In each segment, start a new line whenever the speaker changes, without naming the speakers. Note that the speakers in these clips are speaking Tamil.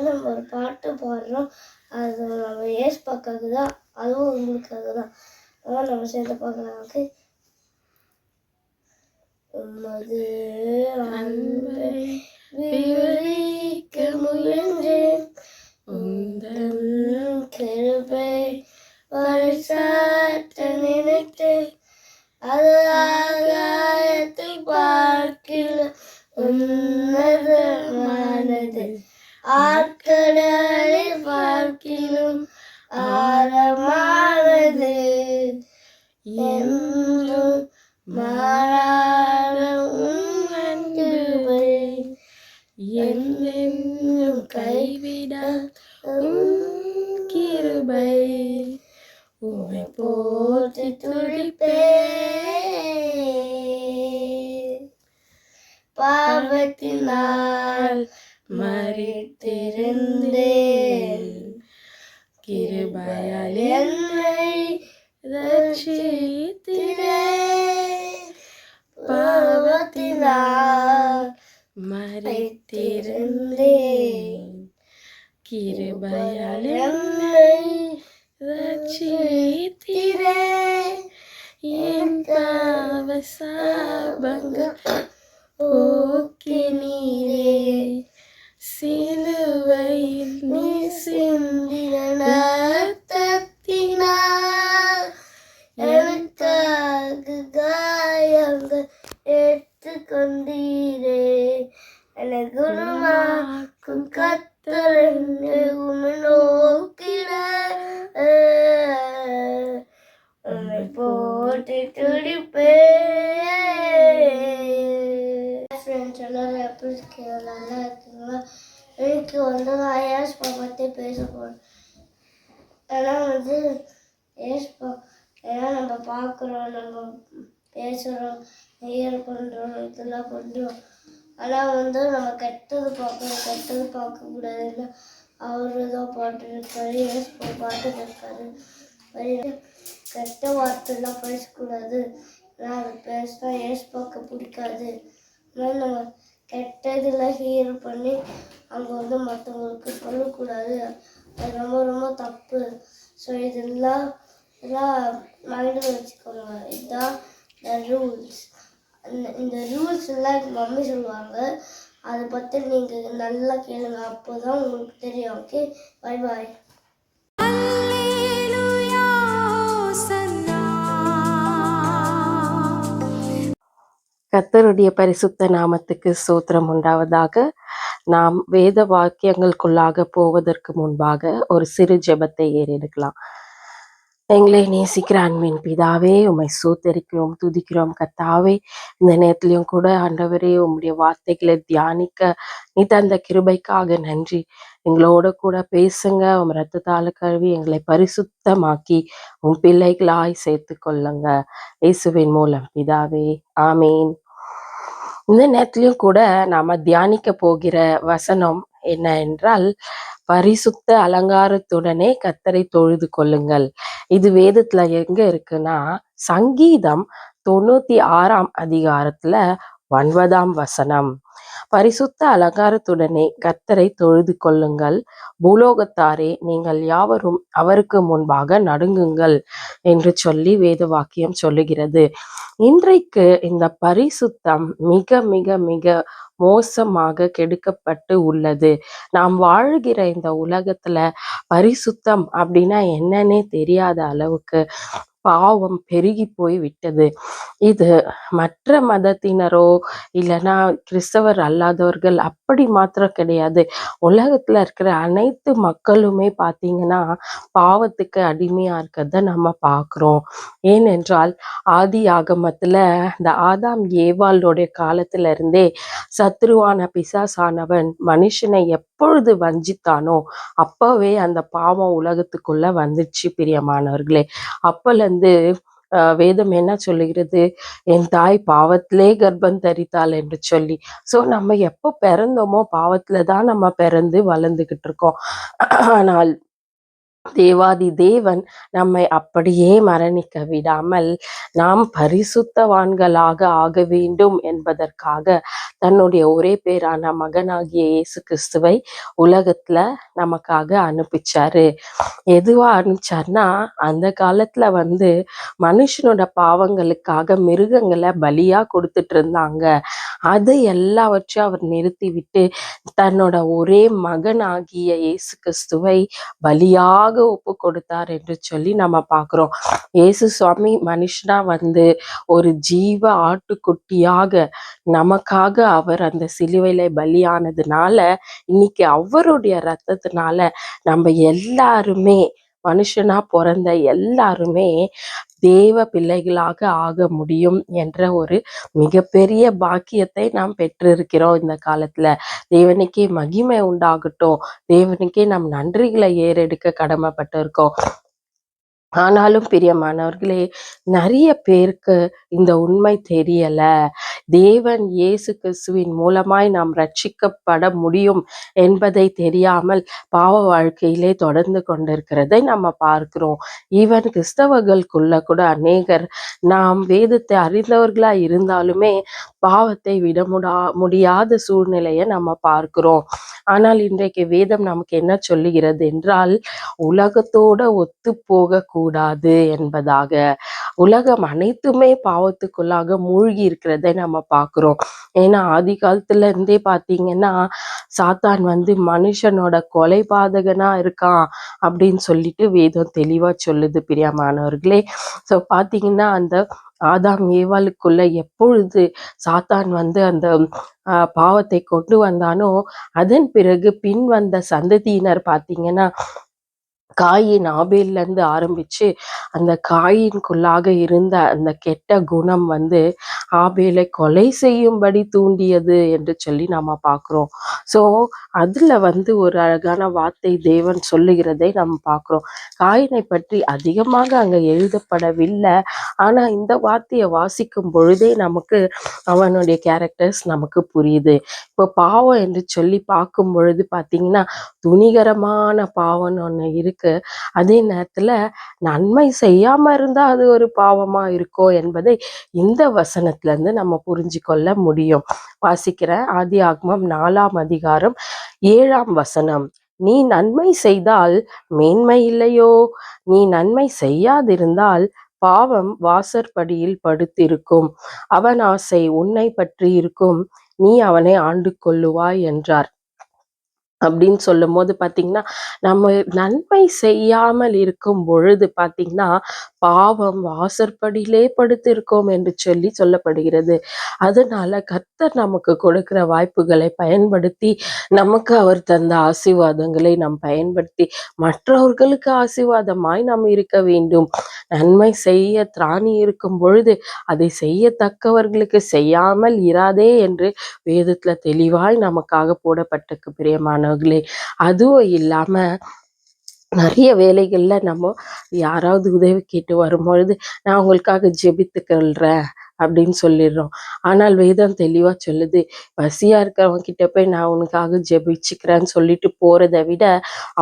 நம்ம ஒரு பாட்டு பாடுறோம். அது நம்ம ஏசப்பாக்காக தான், அதுவும் உங்களுக்காக தான். அதான் நம்ம சேர்ந்து பார்க்கலாம். ஓகே. உமது அன்பை விவரிக்க முயன்றேன், உந்தன் கிருபை பரிசாற்ற நினைத்தேன். அது ஆகாயத்தை பார்க்கிலும் உன்னதமானது, ஆட்கடலில் பார்க்கிலும் ஆழமானது. என்றும் மாறாத உம் அன்பை என்றென்றும் கைவிடா உம் கிருபை. உம்மை போற்றி துதிப்பேன். பாவத்தினால் மரித்திருந்தேன், கிருபையால் என்னை ரட்சித்தீரே. பாவத்தினால் மரித்திருந்தேன், கிருபையால் என்னை ரட்சித்தீரே. என் பாவ சாபங்கள் போக்கினீரே, சிலுவையில் நீ சிந்தின இரத்தத்தினால் எனக்காக காயங்கள் எடுத்துக்கொண்டீரே. என்னை குணமாக்கும் கர்த்தர் என்னை உம்மை நோக்கிட, உம்மை போற்றி துதிப்பேன். ஃப்ரெண்ட்ஸ் எல்லாரும் எப்படி இருக்கீங்க? நல்லா இருக்கீங்களா? எனக்கு ஏசப்பா பற்றி பேச போகிறேன். ஏன்னா ஏன்னா நம்ம பார்க்குறோம், நம்ம பேசுகிறோம், ஹியர் பண்ணுறோம், இதெல்லாம் பண்ணுறோம். ஆனால் நம்ம கெட்டது பார்க்கக்கூடாதுன்னு அவரு தான் பாட்டுருக்காரு, ஏசப்பா பாட்டுருக்காரு. கெட்ட வார்த்தைலாம் பேசக்கூடாது, ஆனால் அது பேசினா ஏசப்பாக்கு பிடிக்காது. அதனால் நம்ம கெட்டதெல்லாம் ஹியர் பண்ணி அங்கே மற்றவங்களுக்கு சொல்லக்கூடாது. அது ரொம்ப ரொம்ப தப்பு. ஸோ இதெல்லாம் மைண்டில் வச்சுக்கோங்க. இதுதான் ரூல்ஸ். இந்த ரூல்ஸ் எல்லாம் எங்கள் மம்மி சொல்லுவாங்க, அதை பற்றி நீங்கள் நல்லா கேளுங்க, அப்போ தான் உங்களுக்கு தெரியும். Okay, bye bye.
கர்த்தருடைய பரிசுத்த நாமத்துக்கு ஸ்தோத்திரம் உண்டாவதாக. நாம் வேத வாக்கியங்களுக்குள்ளாக போவதற்கு முன்பாக ஒரு சிறு ஜெபத்தை ஏறெடுக்கலாம். எங்களை நேசிக்கிற அன்பின் பிதாவே, உம்மை ஸ்தோத்தரிக்கிறோம், துதிக்கிறோம். கர்த்தாவே, இந்த நேரத்திலையும் கூட ஆண்டவரே, உம்முடைய வார்த்தைகளை தியானிக்க நீ தந்த கிருபைக்காக நன்றி. எங்களோட கூட பேசுங்க. உம் ரத்தத்தால கழுவி எங்களை பரிசுத்தமாக்கி உன் பிள்ளைகளாய் சேர்த்து கொள்ளுங்க. இயேசுவின் மூலம் பிதாவே, ஆமீன். இந்த நேரத்திலையும் கூட நாம தியானிக்க போகிற வசனம் என்ன என்றால், பரிசுத்த அலங்காரத்துடனே கர்த்தரை தொழுது கொள்ளுங்கள். இது வேதத்துல எங்க இருக்குன்னா, சங்கீதம் 96ஆம் அதிகாரத்துல 9ஆம் வசனம். பரிசுத்த அலங்காரத்துடனே கர்த்தரை தொழுது கொள்ளுங்கள், பூலோகத்தாரே நீங்கள் யாவரும் அவருக்கு முன்பாக நடுங்குங்கள் என்று சொல்லி வேத வாக்கியம் சொல்லுகிறது. இன்றைக்கு இந்த பரிசுத்தம் மிக மிக மிக மோசமாக கெடுக்கப்பட்டு உள்ளது. நாம் வாழ்கிற இந்த உலகத்துல பரிசுத்தம் அப்படின்னா என்னன்னே தெரியாத அளவுக்கு பாவம் பெருகி போய் விட்டது. இது மற்ற மதத்தினரோ இல்லைன்னா கிறிஸ்தவர் அல்லாதவர்கள் அப்படி மாத்திரம் கிடையாது. உலகத்துல இருக்கிற அனைத்து மக்களுமே பார்த்தீங்கன்னா பாவத்துக்கு அடிமையா இருக்கிறத நம்ம பார்க்குறோம். ஏனென்றால் ஆதி ஆகமத்துல இந்த ஆதாம் ஏவாளுடைய காலத்துல இருந்தே சத்ருவான பிசாசானவன் மனுஷனை எப்பொழுது வஞ்சித்தானோ அப்பவே அந்த பாவம் உலகத்துக்குள்ள வந்துச்சு பிரியமானவர்களே. அப்பல வேதம் என்ன சொல்லுகிறது? என் தாய் பாவத்திலே கர்ப்பம் தரித்தாள் என்று சொல்லி. ஸோ நம்ம எப்போ பிறந்தோமோ பாவத்துல தான் நம்ம பிறந்து வளர்ந்துகிட்டு இருக்கோம். ஆனால் தேவாதி தேவன் நம்மை அப்படியே மரணிக்க விடாமல் நாம் பரிசுத்தவான்களாக ஆக வேண்டும் என்பதற்காக தன்னுடைய ஒரே பேரான மகனாகிய இயேசு கிறிஸ்துவை உலகத்துல நமக்காக அனுப்பிச்சாரு. எதுவா அனுப்பிச்சார்னா, அந்த காலத்துல மனுஷனோட பாவங்களுக்காக மிருகங்களை பலியா கொடுத்துட்டு இருந்தாங்க. அதை எல்லாவற்றையும் அவர் நிறுத்திவிட்டு தன்னோட ஒரே மகனாகிய இயேசு கிறிஸ்துவை பலியாக ஒப்பு கொடுத்தார் என்று சொல்லி நம்ம பார்க்கிறோம். இயேசு சுவாமி மனுஷனா ஒரு ஜீவ ஆட்டுக்குட்டியாக நமக்காக அவர் அந்த சிலுவையில பலியானதுனால இன்னைக்கு அவருடைய ரத்தத்தினால நம்ம எல்லாருமே, மனுஷனா பிறந்த எல்லாருமே தேவ பிள்ளைகளாக ஆக முடியும் என்ற ஒரு மிகப்பெரிய பாக்கியத்தை நாம் பெற்றிருக்கிறோம். இந்த காலத்துல தேவனுக்கே மகிமை உண்டாகட்டும். தேவனுக்கே நம் நன்றிகளை ஏறெடுக்க கடமைப்பட்டிருக்கோம். ஆனாலும் பிரியமானவர்களே, நிறைய பேருக்கு இந்த உண்மை தெரியல. தேவன் இயேசு கிறிஸ்துவின் மூலமாய் நாம் ரட்சிக்கப்பட முடியும் என்பதை தெரியாமல் பாவ வாழ்க்கையிலே தொடர்ந்து கொண்டிருக்கிறதை நம்ம பார்க்கிறோம். ஈவன் கிறிஸ்தவர்களுக்குள்ள கூட அநேகர் நாம் வேதத்தை அறிந்தவர்களா இருந்தாலுமே பாவத்தை விட முடியாத சூழ்நிலையை நம்ம பார்க்கிறோம். ஆனால் இன்றைக்கு வேதம் நமக்கு என்ன சொல்லுகிறது என்றால், உலகத்தோட ஒத்து போக கூடாது என்பதாக. உலகம் அனைத்துமே பாவத்துக்குள்ளாக மூழ்கி இருக்கிறதை நம்ம பார்க்கிறோம். ஏன்னா ஆதி காலத்துல இருந்தே பார்த்தீங்கன்னா சாத்தான் மனுஷனோட கொலைபாதகனா இருக்கான் அப்படின்னு சொல்லிட்டு வேதம் தெளிவா சொல்லுது பிரியமானவர்களே. ஸோ பார்த்தீங்கன்னா அந்த ஆதாம் ஏவாளுக்குள்ள எப்பொழுது சாத்தான் அந்த பாவத்தை கொண்டு வந்தானோ, அதன் பிறகு பின் வந்த சந்ததியினர் பார்த்தீங்கன்னா காயின் ஆபேல்ல இருந்து ஆரம்பிச்சு அந்த காயின்குள்ளாக இருந்த அந்த கெட்ட குணம் ஆபேலை கொலை செய்யும்படி தூண்டியது என்று சொல்லி நாம பார்க்கிறோம். ஸோ அதுல ஒரு அழகான வார்த்தை தேவன் சொல்லுகிறதை நம்ம பார்க்கிறோம். காயினை பற்றி அதிகமாக அங்க எழுதப்படவில்லை. ஆனா இந்த வார்த்தையை வாசிக்கும் பொழுதே நமக்கு அவனுடைய கேரக்டர்ஸ் நமக்கு புரியுது. இப்போ பாவம் என்று சொல்லி பார்க்கும் பொழுது பார்த்தீங்கன்னா துணிகரமான பாவம்னு ஒன்று இருக்கு. அதே நேரத்துல நன்மை செய்யாம இருந்தா அது ஒரு பாவமா இருக்கும் என்பதை இந்த வசனத்துல இருந்து நம்ம புரிஞ்சு கொள்ள முடியும். வாசிக்கிறேன். ஆதியாகமம் 4ஆம் அதிகாரம் 7ஆம் வசனம். நீ நன்மை செய்தால் மேன்மை இல்லையோ? நீ நன்மை செய்யாதிருந்தால் பாவம் வாசற்படியில் படுத்திருக்கும். அவன் ஆசை உன்னை பற்றி இருக்கும். நீ அவனை ஆண்டு கொள்ளுவாய் என்றார். அப்படின்னு சொல்லும் போது பார்த்தீங்கன்னா நம்ம நன்மை செய்யாமல் இருக்கும் பொழுது பார்த்தீங்கன்னா பாவம் வாசற்படியிலே படுத்திருக்கோம் என்று சொல்லி சொல்லப்படுகிறது. அதனால கர்த்தர் நமக்கு கொடுக்கிற வாய்ப்புகளை பயன்படுத்தி நமக்கு அவர் தந்த ஆசீர்வாதங்களை நாம் பயன்படுத்தி மற்றவர்களுக்கு ஆசீர்வாதமாய் நாம் இருக்க வேண்டும். நன்மை செய்ய திராணி இருக்கும் பொழுது அதை செய்யத்தக்கவர்களுக்கு செய்யாமல் இராதே என்று வேதத்துல தெளிவாய் நமக்காக போடப்பட்டிருக்கு பிரியமானவர்களே. அதுவும் இல்லாம நிறைய வேலைகள்ல நம்ம யாராவது உதவி கேட்டு வரும்பொழுது நான் உங்களுக்காக ஜெபித்துக்கொள்றேன் அப்படின்னு சொல்லிடுறோம். ஆனால் வேதம் தெளிவா சொல்லுது, பசியா இருக்கிறவங்க கிட்ட போய் நான் உனக்காக ஜெபிச்சுக்கிறேன்னு சொல்லிட்டு போறதை விட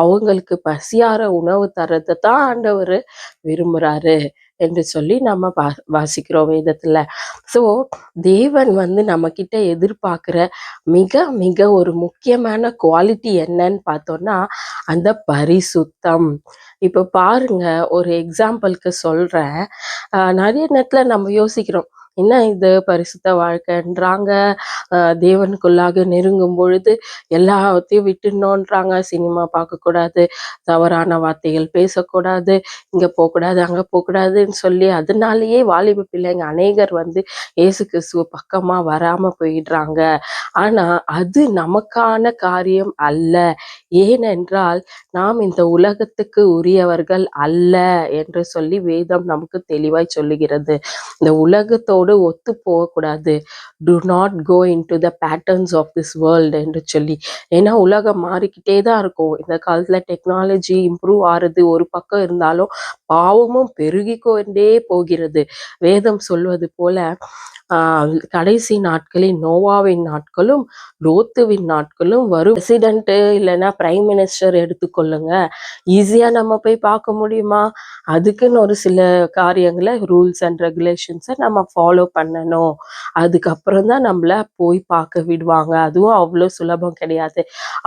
அவங்களுக்கு பசியார உணவு தரதை தான் ஆண்டவர் விரும்புறாரு என்று சொல்லி நம்ம வாசிக்கிறோம் வேதத்துல. ஸோ தேவன் நம்ம கிட்ட எதிர்பார்க்கிற மிக மிக ஒரு முக்கியமான குவாலிட்டி என்னன்னு பார்த்தோம்னா அந்த பரிசுத்தம். இப்போ பாருங்க, ஒரு எக்ஸாம்பிளுக்கு சொல்றேன். நிறைய நேரத்துல நம்ம யோசிக்கிறோம், என்ன இது பரிசுத்த வாழ்க்கைன்றாங்க, தேவனுக்குள்ளாக நெருங்கும் பொழுது எல்லாத்தையும் விட்டுணுன்றாங்க, சினிமா பார்க்கக்கூடாது, தவறான வார்த்தைகள் பேசக்கூடாது, இங்க போகக்கூடாது அங்க போகக்கூடாதுன்னு சொல்லி அதனாலேயே வாலிப பிள்ளைங்க அநேகர் இயேசு கிறிஸ்துவ பக்கமா வராம போயிடுறாங்க. ஆனா அது நமக்கான காரியம் அல்ல. ஏனென்றால் நாம் இந்த உலகத்துக்கு உரியவர்கள் அல்ல என்று சொல்லி வேதம் நமக்கு தெளிவாய் சொல்லுகிறது. இந்த உலகத்தோடு ஒத்து போகக்கூடாது. Do not go into the patterns of this world என்று சொல்லி. ஏன்னா உலகம் மாறிக்கிட்டே தான் இருக்கும். இந்த காலத்துல டெக்னாலஜி இம்ப்ரூவ் ஆறுது ஒரு பக்கம் இருந்தாலும் பாவமும் பெருகி கொண்டே போகிறது. வேதம் சொல்வது போல கடைசி நாட்களில் நோவாவின் நாட்களும் லோத்துவின் நாட்களும் வரும். பிரசிடென்ட் இல்லைன்னா பிரைம் மினிஸ்டர் எடுத்துக்கொள்ளுங்க, ஈஸியா நம்ம போய் பார்க்க முடியுமா? அதுக்குன்னு ஒரு சில காரியங்களை ரூல்ஸ் அண்ட் ரெகுலேஷன்ஸை நம்ம ஃபாலோ பண்ணணும். அதுக்கப்புறம் தான் நம்மள போய் பார்க்க விடுவாங்க. அதுவும் அவ்வளோ சுலபம் கிடையாது.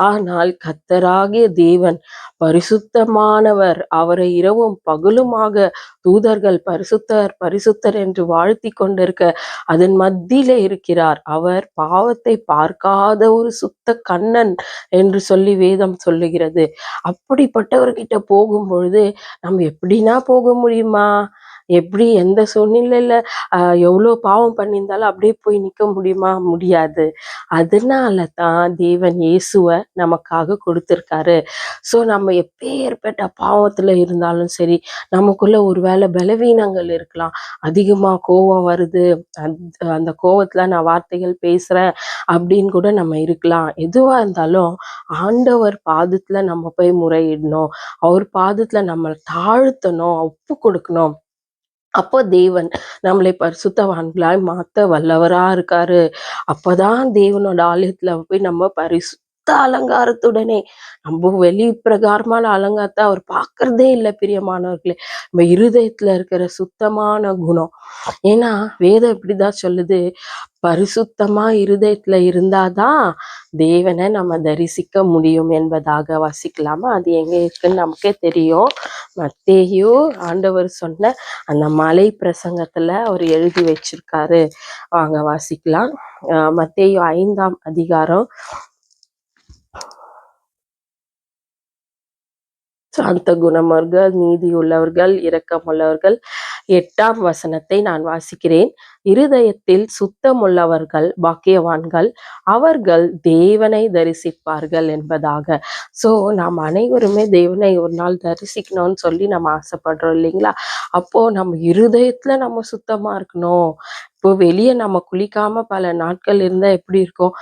ஆனால் கர்த்தராகிய தேவன் பரிசுத்தமானவர், அவரை இரவும் பகலுமாக தூதர்கள் பரிசுத்தர் பரிசுத்தர் என்று வாழ்த்தி கொண்டிருக்க அதன் மத்தியிலே இருக்கிறார். அவர் பாவத்தை பார்க்காத ஒரு சுத்த கண்ணன் என்று சொல்லி வேதம் சொல்லுகிறது. அப்படிப்பட்டவர்கிட்ட போகும் பொழுது நம்ம எப்படின்னா போக முடியுமா? எப்படி எந்த சூழ்நிலையில எவ்வளோ பாவம் பண்ணியிருந்தாலும் அப்படியே போய் நிற்க முடியுமா? முடியாது. அதனால தான் தேவன் இயேசுவை நமக்காக கொடுத்திருக்காரு. ஸோ நம்ம எப்பேற்பட்ட பாவத்துல இருந்தாலும் சரி, நமக்குள்ள ஒருவேளை பலவீனங்கள் இருக்கலாம். அதிகமா கோபம் வருது, அந்த கோவத்துல நான் வார்த்தைகள் பேசுறேன் அப்படின்னு கூட நம்ம இருக்கலாம். எதுவா இருந்தாலும் ஆண்டவர் பாதத்துல நம்ம போய் முறையிடணும். அவர் பாதத்துல நம்ம தாழ்த்தணும், ஒப்பு கொடுக்கணும். அப்போ தேவன் நம்மளை பரிசுத்தவான்களாய் மாத்த வல்லவரா இருக்காரு. அப்பதான் தேவனோட ஆலயத்துல போய் நம்ம அலங்காரத்துடனே, நம்ம வெளி பிரகாரமான அலங்காரத்தை அவர் பார்க்கறதே இல்லை பிரியமானவர்களே. நம்ம இருதயத்துல இருக்கிற சுத்தமான குணம். ஏன்னா வேதம் இப்படிதான் சொல்லுது, பரிசுத்தமா இருதயத்துல இருந்தாதான் தேவனை நம்ம தரிசிக்க முடியும் என்பதாக. வாசிக்கலாமா? அது எங்க இருக்குன்னு நமக்கே தெரியும். மத்தேயு ஆண்டவர் சொன்ன அந்த மலை பிரசங்கத்துல அவர் எழுதி வச்சிருக்காரு. வாங்க வாசிக்கலாம். மத்தேயு 5ஆம் அதிகாரம் சாந்த குணமர்கள், நீதி உள்ளவர்கள், இரக்கம் உள்ளவர்கள் 8ஆம் வசனத்தை நான் வாசிக்கிறேன். இருதயத்தில் சுத்தமுள்ளவர்கள் பாக்கியவான்கள், அவர்கள் தேவனை தரிசிப்பார்கள் என்பதாக. ஸோ நாம் அனைவருமே தேவனை ஒரு நாள் தரிசிக்கணும்னு சொல்லி நம்ம ஆசைப்படுறோம் இல்லைங்களா? அப்போ நம்ம இருதயத்துல நம்ம சுத்தமா இருக்கணும். இப்போ வெளியே நம்ம குளிக்காம பல நாட்கள் இருந்தா எப்படி இருக்கும்?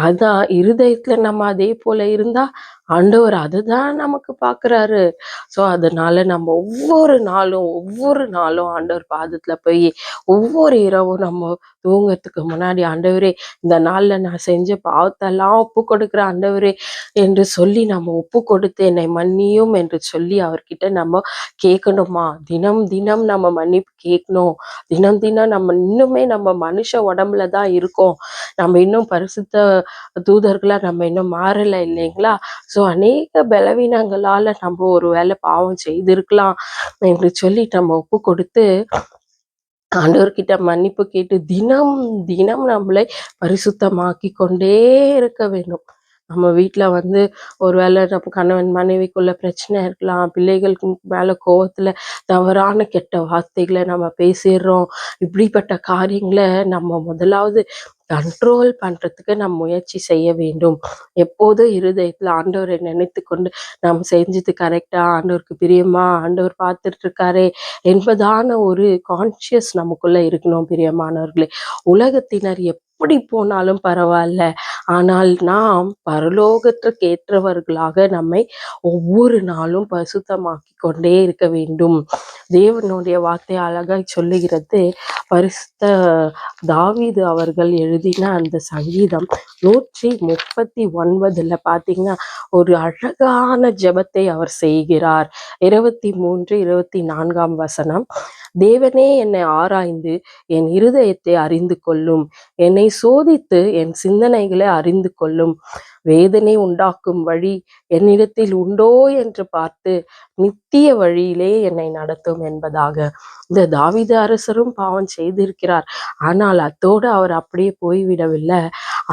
அதான் இருதயத்துல நம்ம அதே போல இருந்தா ஆண்டவர் அதுதான் நமக்கு பாக்குறாரு. ஸோ அதனால நம்ம ஒவ்வொரு நாளும் ஆண்டவர் பாதத்துல போய் ஒவ்வொரு இரவும் நம்ம தூங்கறதுக்கு முன்னாடி, ஆண்டவரே இந்த நாள்ல நான் செஞ்ச பாவத்தெல்லாம் ஒப்பு கொடுக்குற ஆண்டவரே என்று சொல்லி நம்ம ஒப்பு கொடுத்து என்னை மன்னியும் என்று சொல்லி அவர்கிட்ட நம்ம கேட்கணுமா? தினம் தினம் நம்ம மன்னிப்பு கேட்கணும். தினம் தினம் நம்ம இன்னுமே நம்ம மனுஷ உடம்புல தான் இருக்கோம். நம்ம இன்னும் பரிசுத்த தூதர்களா நம்ம இன்னும் மாறல இல்லைங்களா? ஸோ அநேக பலவீனங்களால நம்ம ஒரு வேளை பாவம் செய்திருக்கலாம் என்று சொல்லி நம்ம ஒப்பு கொடுத்து ஆண்டவர்கிட்ட மன்னிப்பு கேட்டு தினம் தினம் நம்மளை பரிசுத்தமாக்கி கொண்டே இருக்க வேண்டும். நம்ம வீட்டுல ஒருவேளை நம்ம கணவன் மனைவிக்குள்ள பிரச்சனை இருக்கலாம், பிள்ளைகளுக்கு மேல கோவத்துல தவறான கெட்ட வார்த்தைகளை நம்ம பேசிடுறோம். இப்படிப்பட்ட காரியங்களை நம்ம முதலாவது கண்ட்ரோல் பண்றதுக்கு நம்ம முயற்சி செய்ய வேண்டும். எப்போதும் இருதயத்துல ஆண்டவரை நினைத்து கொண்டு நாம் செஞ்சது கரெக்டா, ஆண்டவருக்கு பிரியமா, ஆண்டவர் பார்த்துட்டு இருக்காரே என்பதான ஒரு கான்சியஸ் நமக்குள்ள இருக்கணும் பிரியமானவர்களே. உலகத்தினர் எப்படி போனாலும் பரவாயில்ல, ஆனால் நாம் பரலோகத்திற்கு ஏற்றவர்களாக நம்மை ஒவ்வொரு நாளும் பரிசுத்தமாக்கி கொண்டே இருக்க வேண்டும். தேவனுடைய வார்த்தை அழகாய் சொல்லுகிறது. பரிசுத்த தாவீது அவர்கள் எழுதின அந்த சங்கீதம் 139 பார்த்தீங்கன்னா ஒரு அழகான ஜெபத்தை அவர் செய்கிறார். 23, 24ஆம் வசனம். தேவனே என்னை ஆராய்ந்து என் இருதயத்தை அறிந்து கொள்ளும், என்னை சோதித்து என் சிந்தனைகளை அறிந்து கொள்ளும். வேதனை உண்டாக்கும் வழி என்னிடத்தில் உண்டோ என்று பார்த்து நித்திய வழியிலே என்னை நடத்தும் என்பதாக. இந்த தாவீது அரசரும் பாவம் செய்திருக்கிறார். ஆனால் அத்தோடு அவர் அப்படியே போய்விடவில்லை.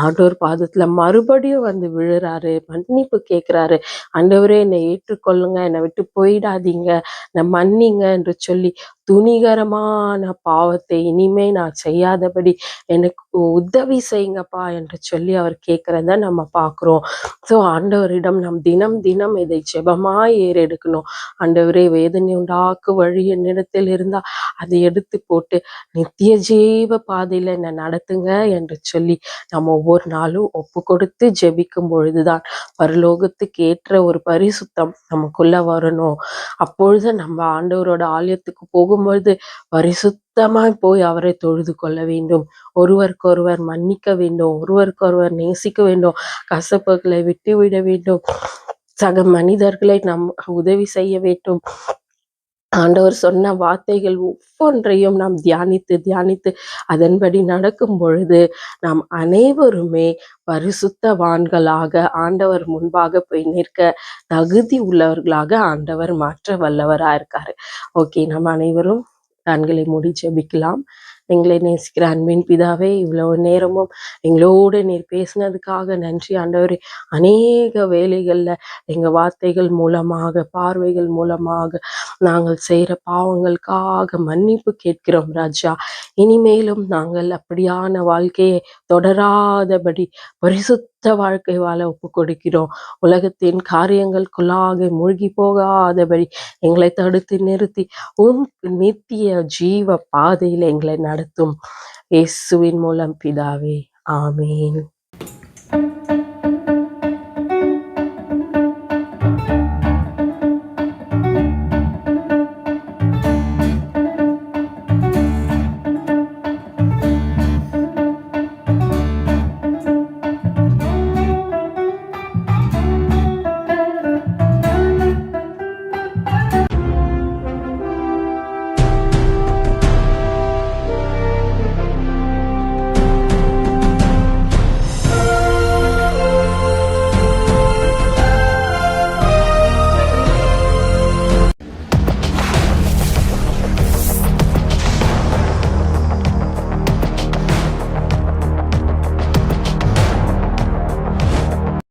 ஆண்டவர் பாதத்துல மறுபடியும் விழுறாரு, மன்னிப்பு கேட்கிறாரு. ஆண்டவரே என்னை ஏற்றுக்கொள்ளுங்க, என்னை விட்டு போயிடாதீங்க, என்னை மன்னிங்க என்று சொல்லி துணிகரமான பாவத்தை இனிமே நான் செய்யாதபடி எனக்கு உதவி செய்யுங்கப்பா என்று சொல்லி அவர் கேட்கிறத நம்ம பார்க்கிறோம். ஸோ ஆண்டவரிடம் நாம் தினம் தினம் இதை ஜெபமாய் ஏறெடுக்கணும். ஆண்டவரே வேதனை உண்டாக்கு வழி என்னிடத்தில் இருந்தா அதை எடுத்து போட்டு நித்திய ஜீவ பாதையில என்னை நடத்துங்க என்று சொல்லி நம்ம ஒவ்வொரு நாளும் ஒப்பு கொடுத்து ஜெபிக்கும் பொழுதுதான் பரலோகத்துக்கு ஏற்ற ஒரு பரிசுத்தம் நமக்குள்ள வரணும். அப்பொழுது நம்ம ஆண்டவரோட ஆலயத்துக்கு போகும் போகும்பொழுது பரிசுத்தமாய் போய் அவரை தொழுது கொள்ள வேண்டும். ஒருவருக்கொருவர் மன்னிக்க வேண்டும், ஒருவருக்கொருவர் நேசிக்க வேண்டும், கசப்புகளை விட்டுவிட வேண்டும், சக மனிதர்களை நம் உதவி செய்ய வேண்டும். ஆண்டவர் சொன்ன வார்த்தைகள் ஒவ்வொன்றையும் நாம் தியானித்து தியானித்து அதன்படி நடக்கும் பொழுது நாம் அனைவருமே பரிசுத்தவான்களாக ஆண்டவர் முன்பாக போய் நிற்க தகுதி உள்ளவர்களாக ஆண்டவர் மாற்ற வல்லவராக இருக்காரு. ஓகே, நம்ம அனைவரும் கண்களை மூடி ஜெபிக்கலாம். எங்களை நேசிக்கிற அன்பின் பிதாவே, இவ்வளவு நேரமும் எங்களோடு நீர் பேசினதுக்காக நன்றி ஆண்டவரே. அநேக வேலைகளில் எங்கள் வார்த்தைகள் மூலமாக, பார்வைகள் மூலமாக நாங்கள் செய்கிற பாவங்களுக்காக மன்னிப்பு கேட்கிறோம் ராஜா. இனிமேலும் நாங்கள் அப்படியான வாழ்க்கையை தொடராதபடி பரிசுத்த வாழ்க்கை வாழ ஒப்பு கொடுக்கிறோம். உலகத்தின் காரியங்களுக்குள்ளாக மூழ்கி போகாதபடி எங்களை தடுத்து நிறுத்தி நித்திய ஜீவ பாதையில் எங்களை நடத்தும். இயேசுவின் மூலம் பிதாவே, ஆமேன்.